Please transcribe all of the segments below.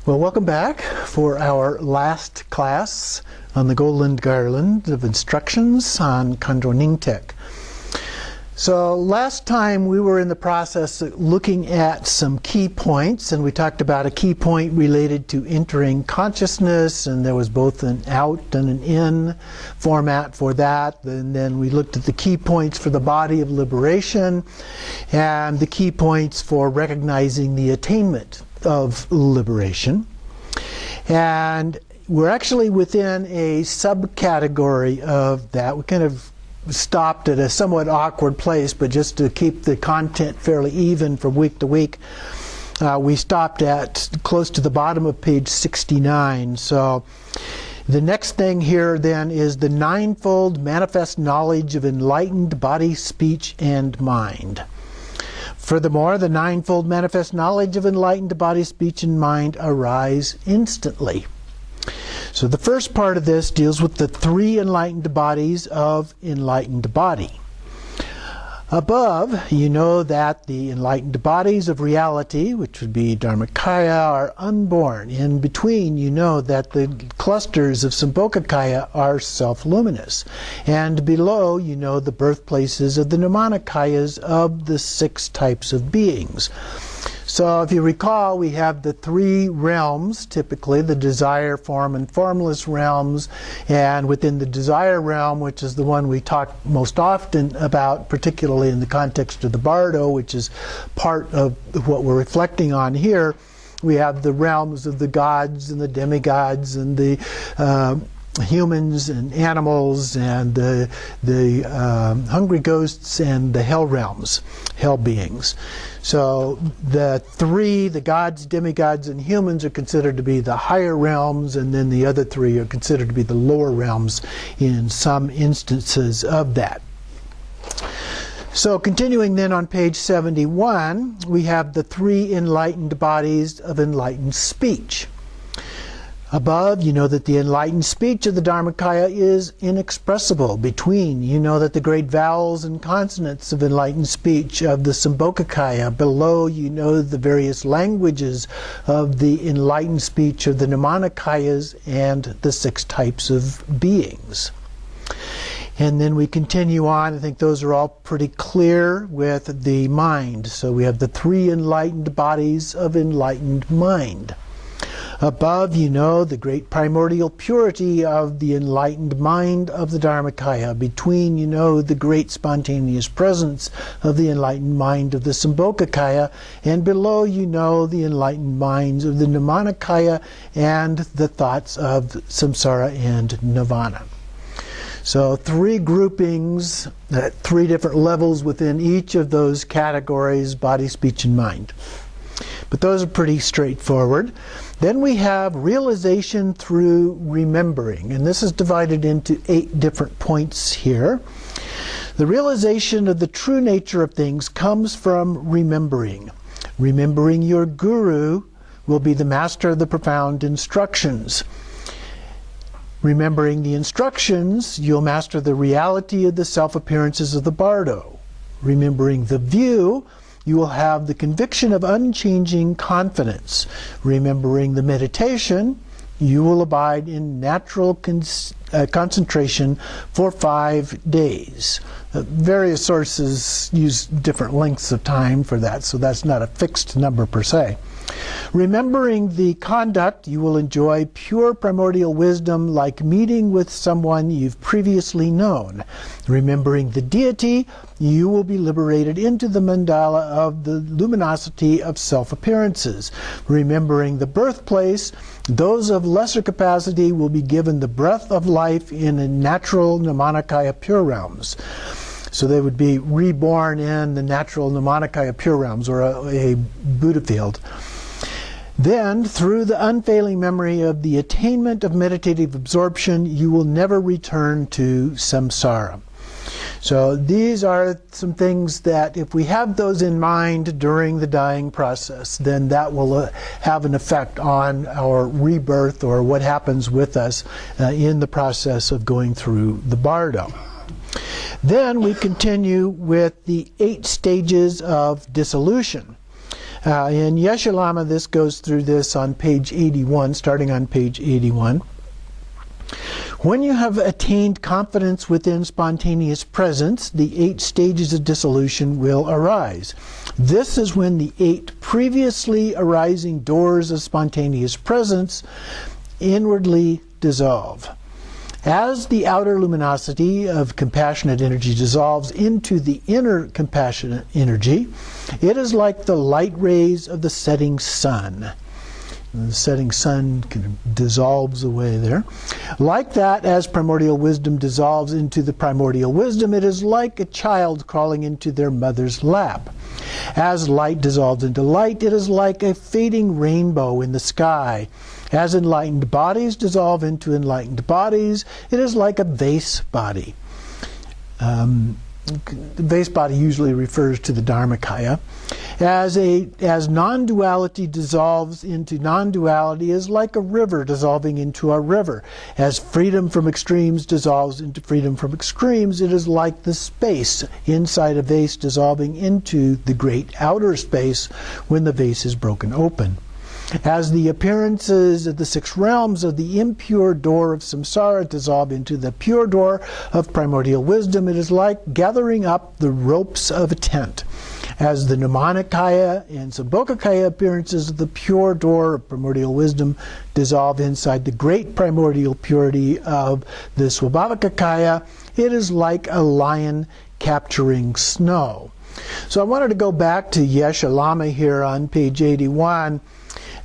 Well, welcome back for our last class on the Golden Garland of Instructions on Khandro Nyingtik. So last time we were in the process of looking at some key points, and we talked about a key point related to entering consciousness, and there was both an out and an in format for that. And then we looked at the key points for the body of liberation and the key points for recognizing the attainment of liberation. And we're actually within a subcategory of that. We kind of stopped at a somewhat awkward place, but just to keep the content fairly even from week to week, we stopped at close to the bottom of page 69. So the next thing here then is the ninefold manifest knowledge of enlightened body, speech, and mind. Furthermore, the ninefold manifest knowledge of enlightened body, speech, and mind arise instantly. So the first part of this deals with the three enlightened bodies of enlightened body. Above, you know that the enlightened bodies of reality, which would be Dharmakaya, are unborn. In between, you know that the clusters of Sambhogakaya are self-luminous. And below, you know the birthplaces of the Nirmanakayas of the six types of beings. So if you recall, we have the three realms, typically the desire, form, and formless realms. And within the desire realm, which is the one we talk most often about, particularly in the context of the Bardo, which is part of what we're reflecting on here, we have the realms of the gods and the demigods and the humans and animals and the hungry ghosts and the hell realms, hell beings. So the three, the gods, demigods, and humans, are considered to be the higher realms, and then the other three are considered to be the lower realms in some instances of that. So continuing then on page 71, we have the three enlightened bodies of enlightened speech. Above, you know that the enlightened speech of the Dharmakaya is inexpressible. Between, you know that the great vowels and consonants of enlightened speech of the Sambhogakaya. Below, you know the various languages of the enlightened speech of the Nirmanakayas and the six types of beings. And then we continue on. I think those are all pretty clear with the mind. So we have the three enlightened bodies of enlightened mind. Above, you know the great primordial purity of the enlightened mind of the Dharmakaya. Between, you know the great spontaneous presence of the enlightened mind of the Sambhogakaya. And below, you know the enlightened minds of the Nirmanakaya and the thoughts of samsara and nirvana. So three groupings at three different levels within each of those categories: body, speech, and mind. But those are pretty straightforward. Then we have realization through remembering, and this is divided into 8 different points here. The realization of the true nature of things comes from remembering. Remembering your guru will be the master of the profound instructions. Remembering the instructions, you'll master the reality of the self-appearances of the Bardo. Remembering the view, you will have the conviction of unchanging confidence. Remembering the meditation, you will abide in natural concentration for 5 days. Various sources use different lengths of time for that, so that's not a fixed number per se. Remembering the conduct, you will enjoy pure primordial wisdom like meeting with someone you've previously known. Remembering the deity, you will be liberated into the mandala of the luminosity of self-appearances. Remembering the birthplace, those of lesser capacity will be given the breath of life in a natural Nirmanakaya pure realms. So they would be reborn in the natural Nirmanakaya pure realms, or a Buddha field. Then, through the unfailing memory of the attainment of meditative absorption, you will never return to samsara. So these are some things that, if we have those in mind during the dying process, then that will have an effect on our rebirth, or what happens with us in the process of going through the Bardo. Then we continue with the 8 stages of dissolution. In Yeshe-Lama, this goes through this on page 81, starting on page 81. When you have attained confidence within spontaneous presence, the 8 stages of dissolution will arise. This is when the 8 previously arising doors of spontaneous presence inwardly dissolve. As the outer luminosity of compassionate energy dissolves into the inner compassionate energy, it is like the light rays of the setting sun. The setting sun kind of dissolves away there. Like that, as primordial wisdom dissolves into the primordial wisdom, it is like a child crawling into their mother's lap. As light dissolves into light, it is like a fading rainbow in the sky. As enlightened bodies dissolve into enlightened bodies, it is like a vase body. The vase body usually refers to the Dharmakaya. As non-duality dissolves into non-duality, is like a river dissolving into a river. As freedom from extremes dissolves into freedom from extremes, it is like the space inside a vase dissolving into the great outer space when the vase is broken open. As the appearances of the 6 realms of the impure door of samsara dissolve into the pure door of primordial wisdom, it is like gathering up the ropes of a tent. As the Nirmanakaya and Sambhogakaya appearances of the pure door of primordial wisdom dissolve inside the great primordial purity of the Swabhavakakaya, it is like a lion capturing snow. So I wanted to go back to Yeshe-Lama here on page 81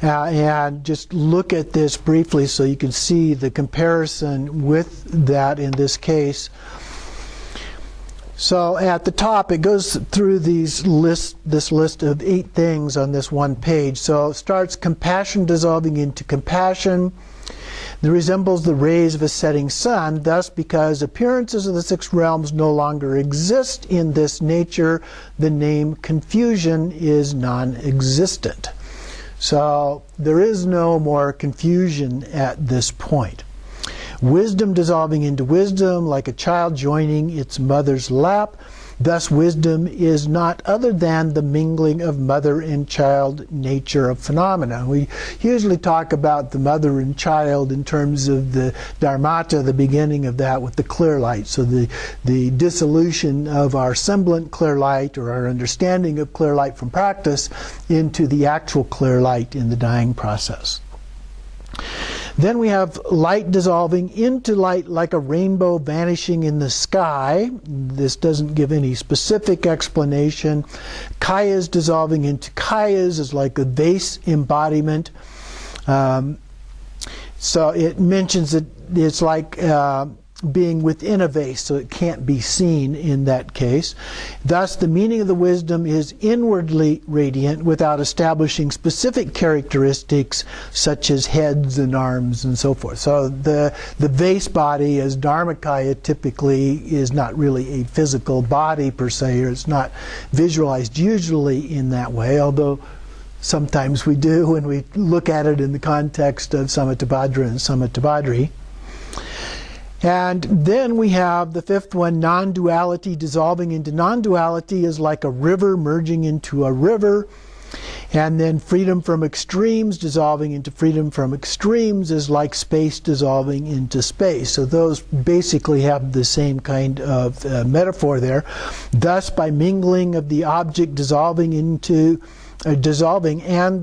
and just look at this briefly so you can see the comparison with that in this case. So at the top it goes through this list of 8 things on this one page. So it starts compassion dissolving into compassion. That resembles the rays of a setting sun. Thus, because appearances of the 6 realms no longer exist in this nature, the name confusion is non-existent. So there is no more confusion at this point. Wisdom dissolving into wisdom, like a child joining its mother's lap. Thus, wisdom is not other than the mingling of mother and child nature of phenomena. We usually talk about the mother and child in terms of the Dharmata, the beginning of that with the clear light. So the dissolution of our semblant clear light or our understanding of clear light from practice into the actual clear light in the dying process. Then we have light dissolving into light like a rainbow vanishing in the sky. This doesn't give any specific explanation. Kayas dissolving into kayas is like a vase embodiment. So it mentions that it's like being within a vase, so it can't be seen in that case. Thus, the meaning of the wisdom is inwardly radiant without establishing specific characteristics such as heads and arms and so forth. So the vase body as Dharmakaya typically is not really a physical body per se, or it's not visualized usually in that way, although sometimes we do when we look at it in the context of Samattabhadra and Samattabhadri. And then we have the 5th one, non-duality dissolving into non-duality is like a river merging into a river. And then freedom from extremes dissolving into freedom from extremes is like space dissolving into space. So those basically have the same kind of metaphor there. Thus, by mingling of the object dissolving and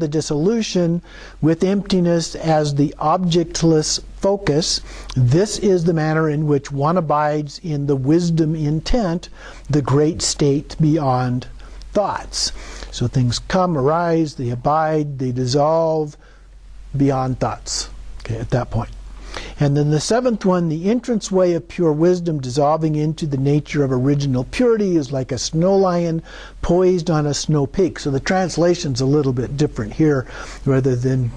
the dissolution with emptiness as the objectless focus, this is the manner in which one abides in the wisdom intent, the great state beyond thoughts. So things come, arise, they abide, they dissolve beyond thoughts, okay, at that point. And then the 7th one, the entranceway of pure wisdom dissolving into the nature of original purity is like a snow lion poised on a snow peak. So the translation's a little bit different here rather than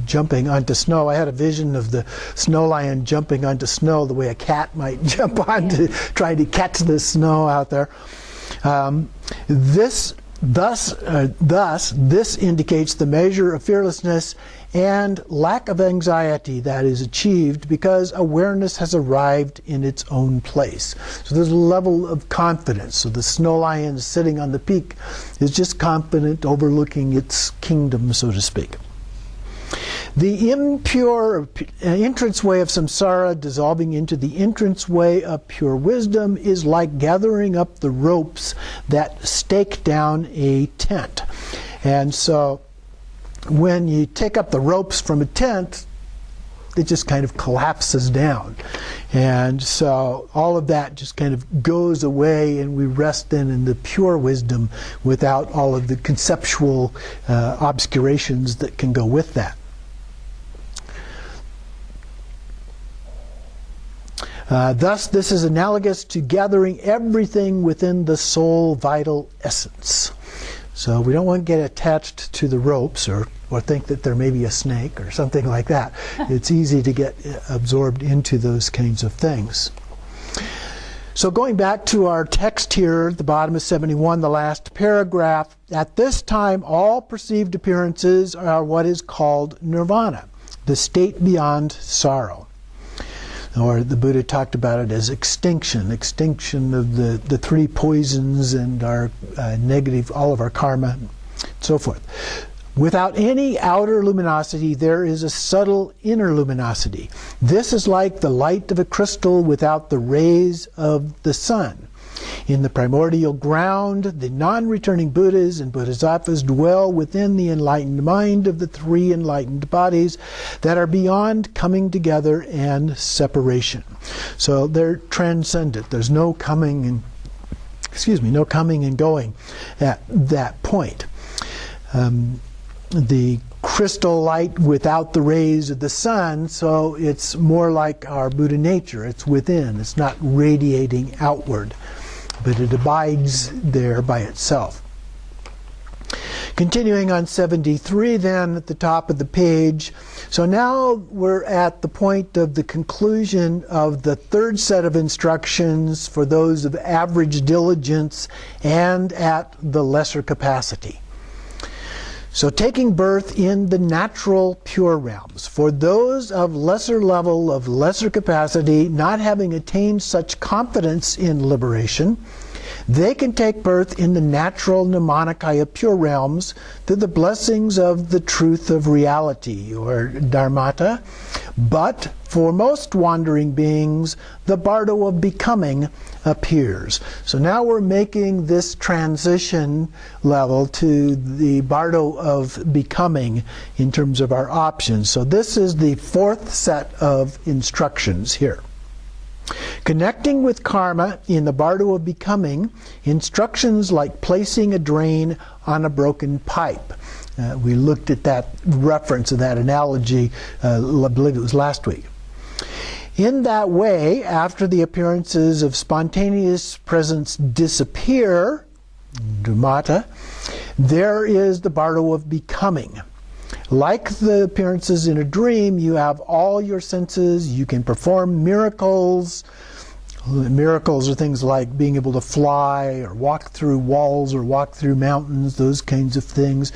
jumping onto snow. I had a vision of the snow lion jumping onto snow the way a cat might jump onto trying to catch the snow out there. This Thus, this indicates the measure of fearlessness and lack of anxiety that is achieved because awareness has arrived in its own place. So there's a level of confidence. So the snow lion sitting on the peak is just confident overlooking its kingdom, so to speak. The impure entranceway of samsara dissolving into the entranceway of pure wisdom is like gathering up the ropes that stake down a tent. And so when you take up the ropes from a tent, it just kind of collapses down. And so all of that just kind of goes away, and we rest then in the pure wisdom without all of the conceptual obscurations that can go with that. Thus, this is analogous to gathering everything within the soul vital essence. So we don't want to get attached to the ropes or think that there may be a snake or something like that. It's easy to get absorbed into those kinds of things. So going back to our text here at the bottom of 71, the last paragraph, at this time all perceived appearances are what is called nirvana, the state beyond sorrow. Or the Buddha talked about it as extinction of the three poisons and our negative, all of our karma, and so forth. Without any outer luminosity, there is a subtle inner luminosity. This is like the light of a crystal without the rays of the sun. In the primordial ground, the non-returning Buddhas and Bodhisattvas dwell within the enlightened mind of the three enlightened bodies that are beyond coming together and separation. So they're transcendent. There's no coming and going at that point. The crystal light without the rays of the sun, so it's more like our Buddha nature. It's within. It's not radiating outward, but it abides there by itself. Continuing on 73 then at the top of the page. So now we're at the point of the conclusion of the third set of instructions for those of average diligence and at the lesser capacity. So taking birth in the natural pure realms. For those of lesser level, of lesser capacity, not having attained such confidence in liberation, they can take birth in the natural Nirmanakaya pure realms through the blessings of the truth of reality, or Dharmata. But for most wandering beings, the Bardo of Becoming appears. So now we're making this transition level to the Bardo of Becoming in terms of our options. So this is the fourth set of instructions here. Connecting with karma in the Bardo of Becoming, instructions like placing a drain on a broken pipe. We looked at that reference of that analogy, I believe it was last week. In that way, after the appearances of spontaneous presence disappear, Dharmata, there is the Bardo of Becoming. Like the appearances in a dream, you have all your senses, you can perform miracles. Miracles are things like being able to fly or walk through walls or walk through mountains, those kinds of things.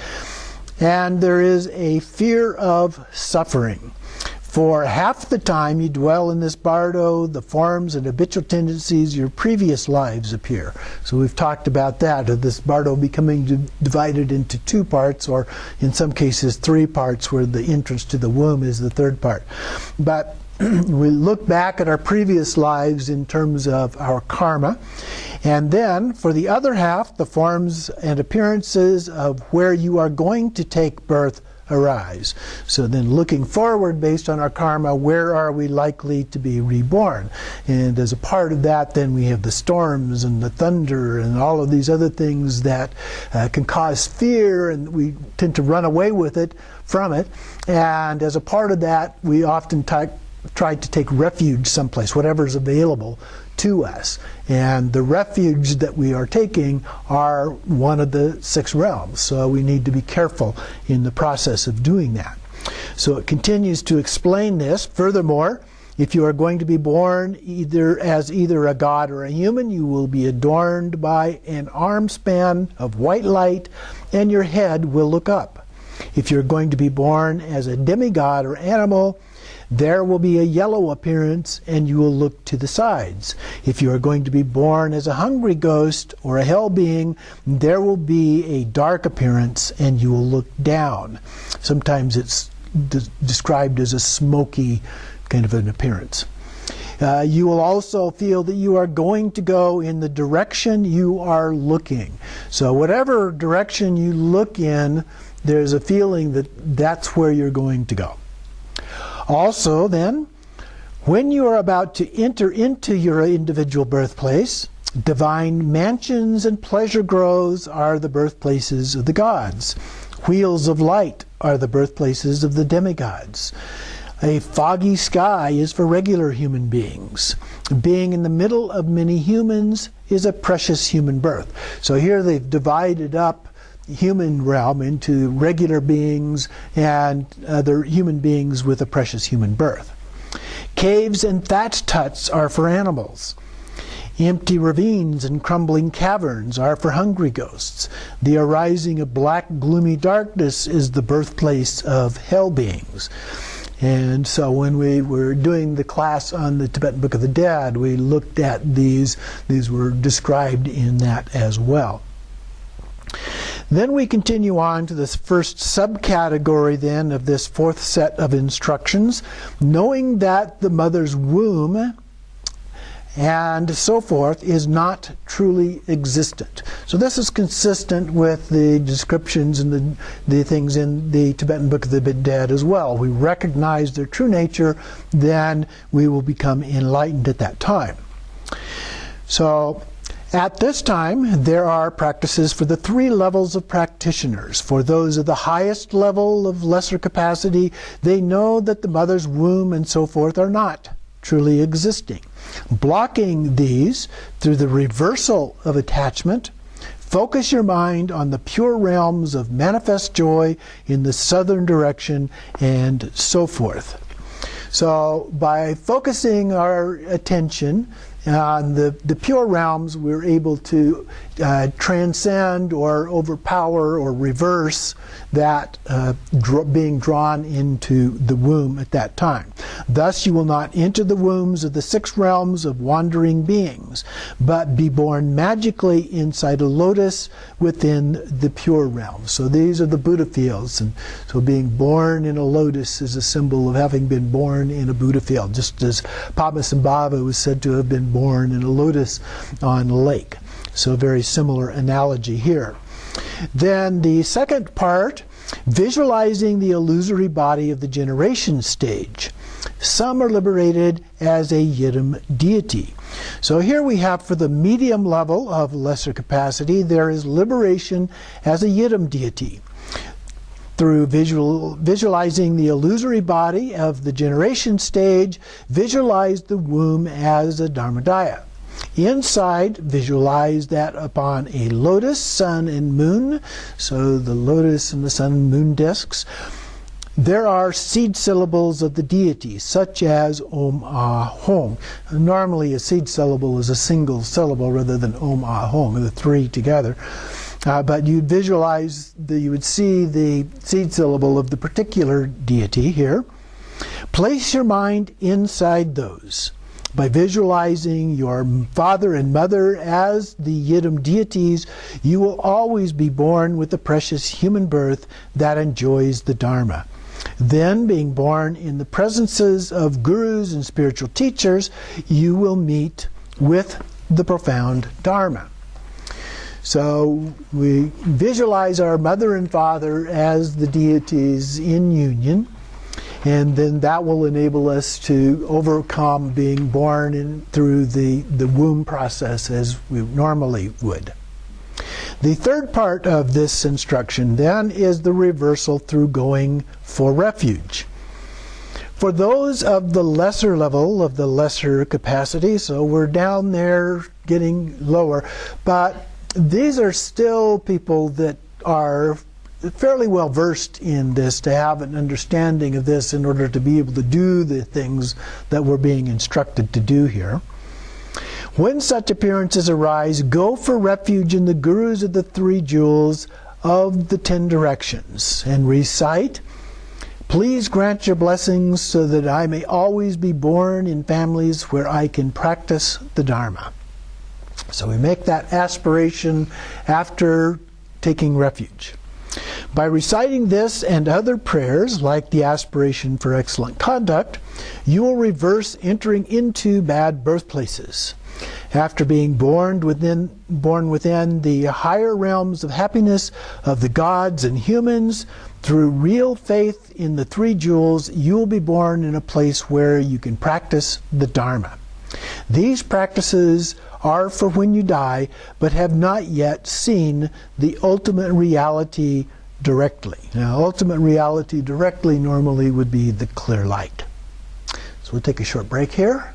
And there is a fear of suffering. For half the time you dwell in this Bardo, the forms and habitual tendencies of your previous lives appear. So we've talked about that, of this Bardo becoming divided into two parts, or in some cases three parts, where the entrance to the womb is the third part. But we look back at our previous lives in terms of our karma, and then for the other half, the forms and appearances of where you are going to take birth arise. So then looking forward based on our karma, where are we likely to be reborn? And as a part of that, then we have the storms and the thunder and all of these other things that can cause fear, and we tend to run away from it. And as a part of that, we often try to take refuge someplace, whatever is available to us. And the refuge that we are taking are one of the six realms. So we need to be careful in the process of doing that. So it continues to explain this. Furthermore, If you are going to be born as either a god or a human, you will be adorned by an arm span of white light, and your head will look up. If you're going to be born as a demigod or animal, there will be a yellow appearance, and you will look to the sides. If you are going to be born as a hungry ghost or a hell being, there will be a dark appearance, and you will look down. Sometimes it's described as a smoky kind of an appearance. You will also feel that you are going to go in the direction you are looking. So whatever direction you look in, there's a feeling that that's where you're going to go. Also, then, when you are about to enter into your individual birthplace, divine mansions and pleasure groves are the birthplaces of the gods. Wheels of light are the birthplaces of the demigods. A foggy sky is for regular human beings. Being in the middle of many humans is a precious human birth. So here they've divided up human realm into regular beings and other human beings with a precious human birth. Caves and thatched huts are for animals. Empty ravines and crumbling caverns are for hungry ghosts. The arising of black, gloomy darkness is the birthplace of hell beings. And so when we were doing the class on the Tibetan Book of the Dead, we looked at these. These were described in that as well. Then we continue on to this first subcategory then of this fourth set of instructions, knowing that the mother's womb and so forth is not truly existent. So this is consistent with the descriptions and the things in the Tibetan Book of the Dead as well. We recognize their true nature, then we will become enlightened at that time. So at this time, there are practices for the three levels of practitioners. For those of the highest level of lesser capacity, they know that the mother's womb and so forth are not truly existing. Blocking these through the reversal of attachment, focus your mind on the pure realms of manifest joy in the southern direction and so forth. So by focusing our attention on the pure realms, we're able to transcend or overpower or reverse that being drawn into the womb at that time. Thus you will not enter the wombs of the six realms of wandering beings, but be born magically inside a lotus within the pure realms. So these are the Buddha fields, and so being born in a lotus is a symbol of having been born in a Buddha field, just as Padmasambhava was said to have been born in a lotus on a lake. So a very similar analogy here. Then the second part, visualizing the illusory body of the generation stage. Some are liberated as a yidam deity. So here we have for the medium level of lesser capacity, there is liberation as a yidam deity. Through visualizing the illusory body of the generation stage, visualize the womb as a Dharmadaya. Inside, visualize that upon a lotus, sun, and moon, so the lotus and the sun and moon discs, there are seed syllables of the deity, such as Om Ah Hong. Normally a seed syllable is a single syllable rather than Om Ah Hong, the three together. But you'd visualize, you would see the seed syllable of the particular deity here. Place your mind inside those. By visualizing your father and mother as the yidam deities, you will always be born with the precious human birth that enjoys the Dharma. Then, being born in the presences of gurus and spiritual teachers, you will meet with the profound Dharma. So we visualize our mother and father as the deities in union, and then that will enable us to overcome being born through the womb process as we normally would. The third part of this instruction then is the reversal through going for refuge. For those of the lesser level, of the lesser capacity, so we're down there getting lower, but these are still people that are fairly well versed in this to have an understanding of this in order to be able to do the things that we're being instructed to do here. When such appearances arise, go for refuge in the gurus of the 3 jewels of the 10 directions and recite, "Please grant your blessings so that I may always be born in families where I can practice the Dharma." So we make that aspiration after taking refuge. By reciting this and other prayers, like the aspiration for excellent conduct, you will reverse entering into bad birthplaces. After being born within the higher realms of happiness of the gods and humans, through real faith in the 3 jewels, you will be born in a place where you can practice the Dharma. These practices are for when you die, but have not yet seen the ultimate reality directly. Now, ultimate reality directly normally would be the clear light. So we'll take a short break here.